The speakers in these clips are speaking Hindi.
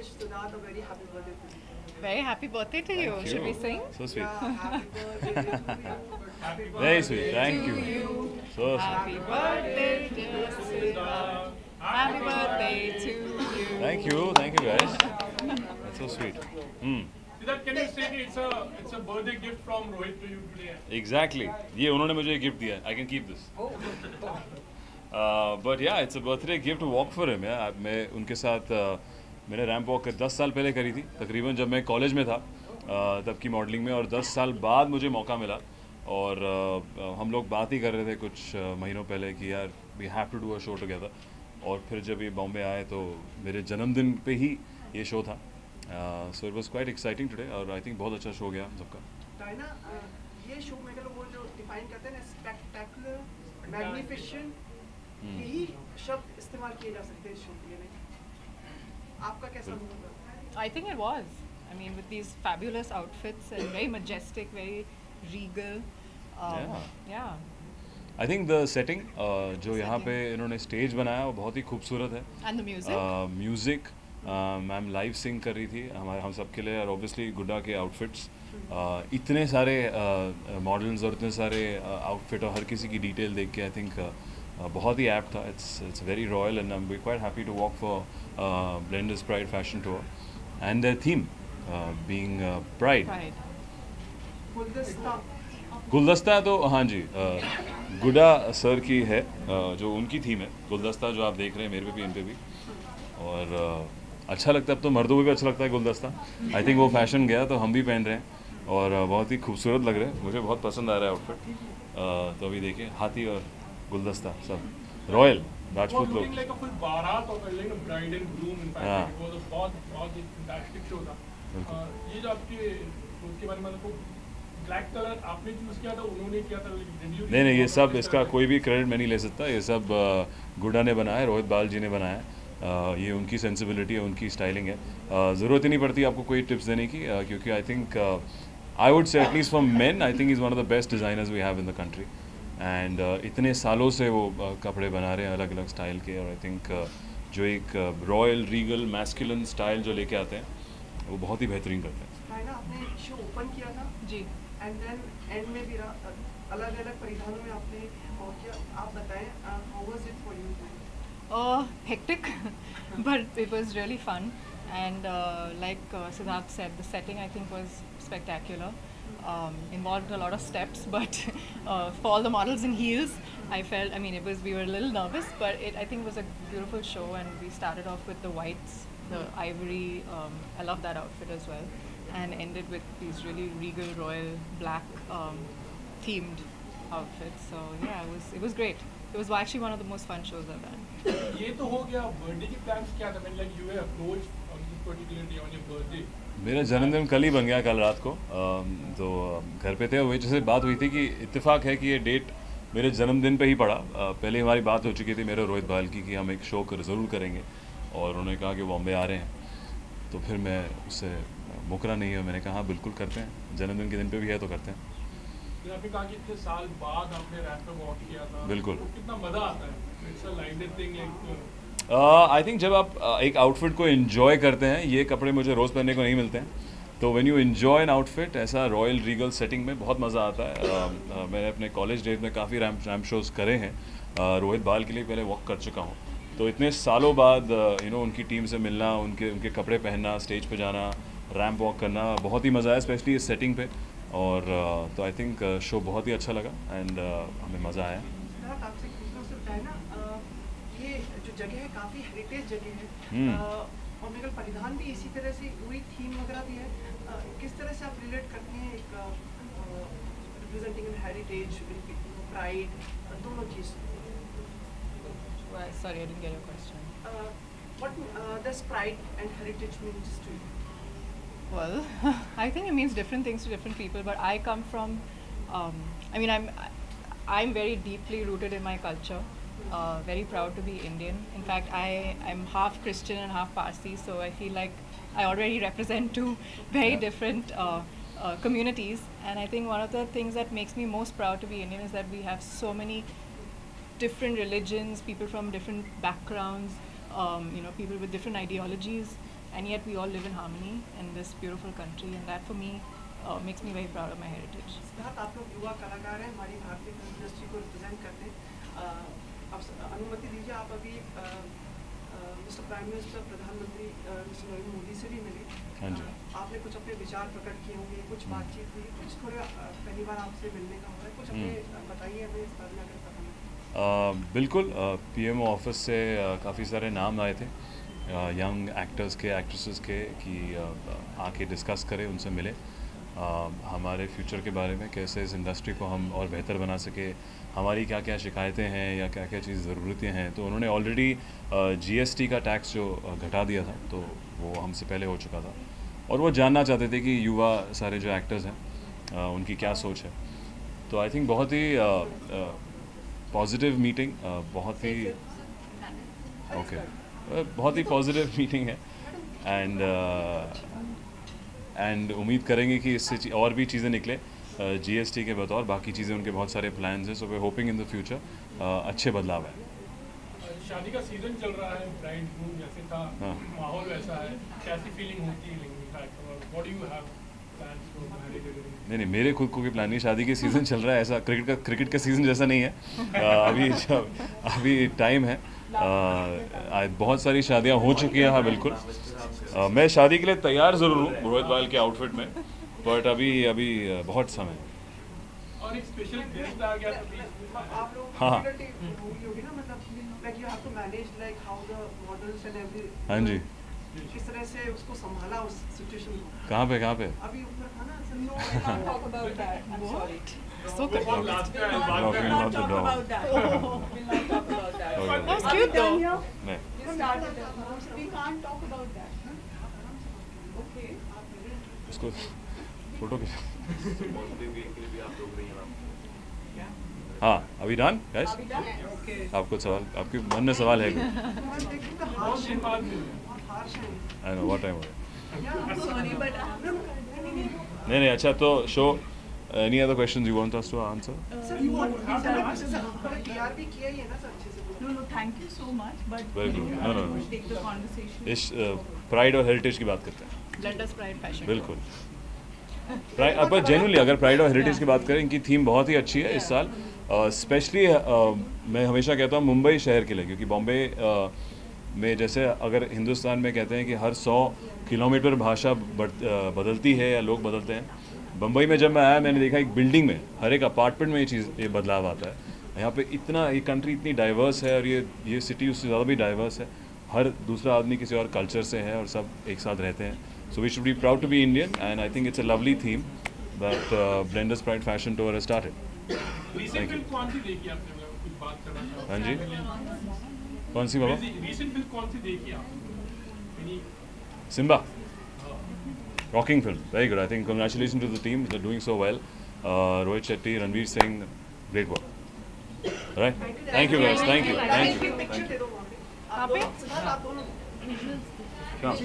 wish Siddharth a very happy birthday to you. Very happy birthday to you. Thank Should we you. sing? So sweet. Yeah, happy birthday to you. Happy Very sweet. Thank to you. you. So Happy sweet. birthday, dear Siddharth. Happy birthday to you. Thank you. Thank you, guys. That's so sweet. Siddharth, can you say it's a birthday gift from Rohit to you today? Exactly. ये उन्होंने मुझे गिफ्ट दिया. I can keep this. But yeah, it's a birthday gift to walk for him. Yeah, मैं उनके साथ मैंने रैंप वॉक 10 साल पहले करी थी, तकरीबन जब मैं कॉलेज में था तब की मॉडलिंग में, और 10 साल बाद मुझे मौका मिला और हम लोग बात ही कर रहे थे कुछ महीनों पहले कि यार we have to do a show together, और फिर जब ये बॉम्बे आए तो मेरे जन्मदिन पे ही ये शो था. So it was quite exciting today, और आई थिंक बहुत अच्छा शो गया हम सबका. डायना, ये शो में लोग वो जो डिफाइन करते हैं ना, स्पेक्टेकुलर, मैग्निफिसेंट, यही शब्द इस्तेमाल किए जा सकते हैं इस शो के लिए. नहीं, आपका कैसा अनुभव था? I think it was. I mean, with these fabulous outfits and very majestic, very regal. Yeah. I think the setting जो यहाँ पे इन्होंने स्टेज बनाया वो बहुत ही खूबसूरत है. And the music. Music ma'am live sing कर रही थी हम सब के लिए, और ऑब्वियसली गुड्डा के आउटफिट्स, इतने सारे मॉडल्स और इतने सारे आउटफिट और हर किसी की डिटेल देख के आई थिंक बहुत ही ऐप्ट था. It's very royal and I am quite happy to walk for Blenders Pride fashion tour and their theme being pride. Pride. गुलदस्ता, गुलदस्ता तो हाँ जी, गुड्डा सर की है, जो उनकी थीम है गुलदस्ता, जो आप देख रहे हैं मेरे पे भी इन पे भी, और अच्छा लगता है. अब तो मर्दों को भी अच्छा लगता है गुलदस्ता. आई थिंक वो फैशन गया तो हम भी पहन रहे हैं और बहुत ही खूबसूरत लग रहे हैं. मुझे बहुत पसंद आ रहा है आउटफिट. तो अभी देखिए हाथी और गुलदस्ता सब royal Rajput It was looking लोग. like a full barat or like a bride and groom. In fact, हाँ. it was a बहुत ही fantastic show था. ये जो आपके उसके बारे में आपको ब्लैक कलर आपने चूज किया था, उन्होंने किया था, रिव्यू नहीं, ये सब इसका कोई भी क्रेडिट मैं नहीं ले सकता. ये सब गुड्डा ने बनाया है, रोहित बाल जी ने बनाया है. ये उनकी सेंसिबिलिटी है, उनकी स्टाइलिंग है. ज़रूरत ही नहीं पड़ती आपको कोई टिप्स देने की, क्योंकि I think I would say at least for men I think is one of the best designers we have in the country. And इतने सालों से वो कपड़े बना रहे हैं अलग अलग स्टाइल के, और आई थिंक जो एक रॉयल रीगल मैस्कुलिन स्टाइल जो लेके आते हैं वो बहुत ही बेहतरीन करते हैं. डायना, आपने शो ओपन किया था जी. एंड देन एंड में भी अलग अलग परिधानों में आपने और किया. आप बताएं, how was it for you? Hectic, but it was really fun. And like Siddharth said, the setting I think was spectacular. Involved a lot of steps, but for all the models in heels, I felt, I mean, we were a little nervous, but I think it was a beautiful show, and we started off with the whites, the ivory, I love that outfit as well, and ended with these really regal, royal, black themed outfits. So yeah, it was great. It was actually one of the most fun shows I've done. ये तो हो गया. बर्थडे के प्लान्स क्या था? I mean, like you were approached on this particular day on your birthday. मेरा जन्मदिन कल ही बन गया, कल रात को. तो घर पे थे, वही जैसे बात हुई थी कि इत्तेफाक है कि ये डेट मेरे जन्मदिन पे ही पड़ा. पहले हमारी बात हो चुकी थी मेरे रोहित बाल की कि हम एक शो ज़रूर करेंगे, और उन्होंने कहा कि बॉम्बे आ रहे हैं. तो फिर मैं उससे मुकरा नहीं है, मैंने कहा हाँ बिल्कुल करते हैं, जन्मदिन के दिन पे भी है तो करते हैं. फिर आपने कहा कि इतने साल बाद आपने रैप पे वॉक किया था. बिल्कुल. तो कितना मज़ा आता है. It's a lighted thing. I think जब आप एक आउटफिट को एंजॉय करते हैं, ये कपड़े मुझे रोज़ पहनने को नहीं मिलते हैं, तो when you enjoy an outfit ऐसा रॉयल रीगल सेटिंग में बहुत मज़ा आता है. मैंने अपने कॉलेज डेज में काफ़ी रैम्प शोज़ करे हैं. रोहित बाल के लिए पहले वॉक कर चुका हूँ, तो इतने सालों बाद उनकी टीम से मिलना, उनके कपड़े पहनना, स्टेज पे जाना, रैम्प वॉक करना, बहुत ही मज़ा आया, स्पेशली इस सेटिंग पे. और तो आई थिंक शो बहुत ही अच्छा लगा एंड हमें मज़ा आया. सिद्धार्थ, आपसे पूछना हो सकता है ना, ये जो जगह है काफ़ी हेरिटेज जगह है, और मेरे ख्याल परिधान भी इसी तरह से वही थीम वगैरह भी है. किस तरह से आप रिलेट करते हैं एक रिप्रेजेंटिंग हेरिटेज, प्राइड, दोनों चीज़? Well, sorry, I didn't get your question. What does pride and heritage means to you? Well, I think it means different things to different people, but I come from, I mean, I'm very deeply rooted in my culture, very proud to be Indian. In fact, I'm half Christian and half Parsi, so I feel like I already represent two very different communities. And I think one of the things that makes me most proud to be Indian is that we have so many different religions, people from different backgrounds, people with different ideologies, and yet we all live in harmony in this beautiful country, and that for me makes me very proud of my heritage. Siddharth, आप लोग युवा कलाकार हैं, हमारी भारतीय फिल्म इंडस्ट्री को रिप्रेजेंट करते हैं। अब अनुमति दीजिए, आप अभी मिस्टर प्राइम मिनिस्टर प्रधानमंत्री मिस्टर नरेंद्र मोदी से भी मिले। हाँ जी। आपने कुछ अपने विचार प्रकट किए होंगे, कुछ बातचीत हुई, कुछ थोड़ा पहली बार आपसे मिलने का हुआ है, कुछ अपने बताइए हमें इस बारे में अगर पता नहीं। बिल्कुल, पीएमओ ऑफिस से काफ़ी सारे नाम आए थे यंग एक्टर्स के, एक्ट्रेसेस के, कि आके डिस्कस करें, उनसे मिले, हमारे फ्यूचर के बारे में, कैसे इस इंडस्ट्री को हम और बेहतर बना सके, हमारी क्या क्या शिकायतें हैं या क्या क्या चीज़ ज़रूरतें हैं। तो उन्होंने ऑलरेडी जीएसटी का टैक्स जो घटा दिया था, तो वो हमसे पहले हो चुका था, और वो जानना चाहते थे कि युवा सारे जो एक्टर्स हैं उनकी क्या सोच है। तो आई थिंक बहुत ही पॉजिटिव मीटिंग, बहुत ही बहुत ही पॉजिटिव मीटिंग है, एंड उम्मीद करेंगे कि इससे और भी चीज़ें निकले जीएसटी के बतौर, बाकी चीज़ें उनके बहुत सारे प्लान्स हैं, सो वे होपिंग इन द फ्यूचर अच्छे बदलाव है। शादी का सीजन चल रहा है, ब्राइड ग्रूम जैसे था, माहौल वैसा है, कैसी फीलिंग होती है? What do you have plans for marriage? नहीं, मेरे खुद को भी प्लान नहीं, शादी के सीज़न चल रहा है, ऐसा क्रिकेट का सीज़न जैसा नहीं है। अभी टाइम है, बहुत सारी शादियां हो चुकी हैं। हाँ बिल्कुल, मैं शादी के लिए तैयार ज़रूर हूँ रोहित बाल के आउटफिट में, बट अभी बहुत समय। और एक स्पेशल गेस्ट आ गया तो आप लोग हाँ। होगी ना, मतलब like you have to manage like how the models and every. हाँ जी। किस तरह से उसको संभाला उस सिचुएशन को? कहाँ पे? अभी ऊपर था ना, Talk about that. I'm sorry. So बहुत confused. लास्ट का Knocking बाद out the door. We'll not talk about that. Okay. That was cute though. नहीं, We can't talk about that. Okay. उसको फोटो खींच। हाँ, अभी डन गाइस? आपको सवाल, आपके मन में सवाल है कोई? बहुत दिन बाद मिले। आई नो व्हाट टाइम हो गया। Sorry, but नहीं, अच्छा, तो show any other questions you want us to answer? Sir you want TRP किया ही है ना सर अच्छे से? no, thank you so much. But Very good. No. take the conversation. इस प्राइड और हेरिटेज की बात करते हैं। Blenders Pride Fashion. बिल्कुल, प्राइड, पर जेन्युइनली अगर प्राइड और हेरिटेज की बात करें, इनकी थीम बहुत ही अच्छी है इस साल, स्पेशली मैं हमेशा कहता हूँ मुंबई शहर के लिए, क्योंकि बॉम्बे में जैसे अगर हिंदुस्तान में कहते हैं कि हर 100 किलोमीटर भाषा बदलती है या लोग बदलते हैं, बम्बई में जब मैं आया मैंने देखा एक बिल्डिंग में, हर एक अपार्टमेंट में ये बदलाव आता है। यहाँ पे ये कंट्री इतनी डाइवर्स है, और ये सिटी उससे ज़्यादा भी डाइवर्स है, हर दूसरा आदमी किसी और कल्चर से है और सब एक साथ रहते हैं। So we should be proud to be Indian, and I think it's a lovely theme that Blenders Pride fashion tour has started. Recent film कौन सी देखी आपने? कुछ बात करना चाहो? हाँ जी, कौन सी बाबा? रीसेंट फिल्म कौन सी देखी आपने? Simba, rocking film, very good. I think congratulations to the team, they're doing so well. Rohit Shetty, Ranveer Singh, great work. All right, thank you guys, thank you. Picture दे दो वहाँ पे। आप दोनों, सिद्धार्थ आप दोनों। Come.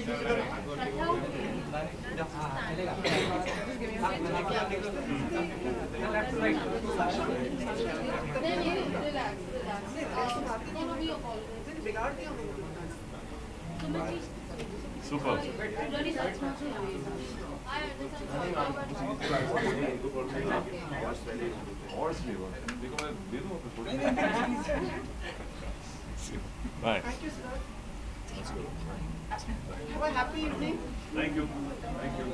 बिगाड़ दिया हम लोगों ने। Super. Bye. Thank you, sir. Let's go. Have a happy evening. Thank you. Thank you.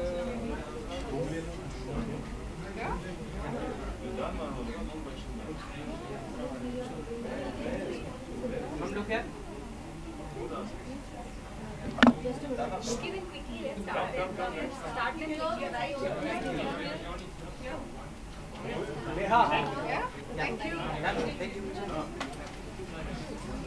Thank you.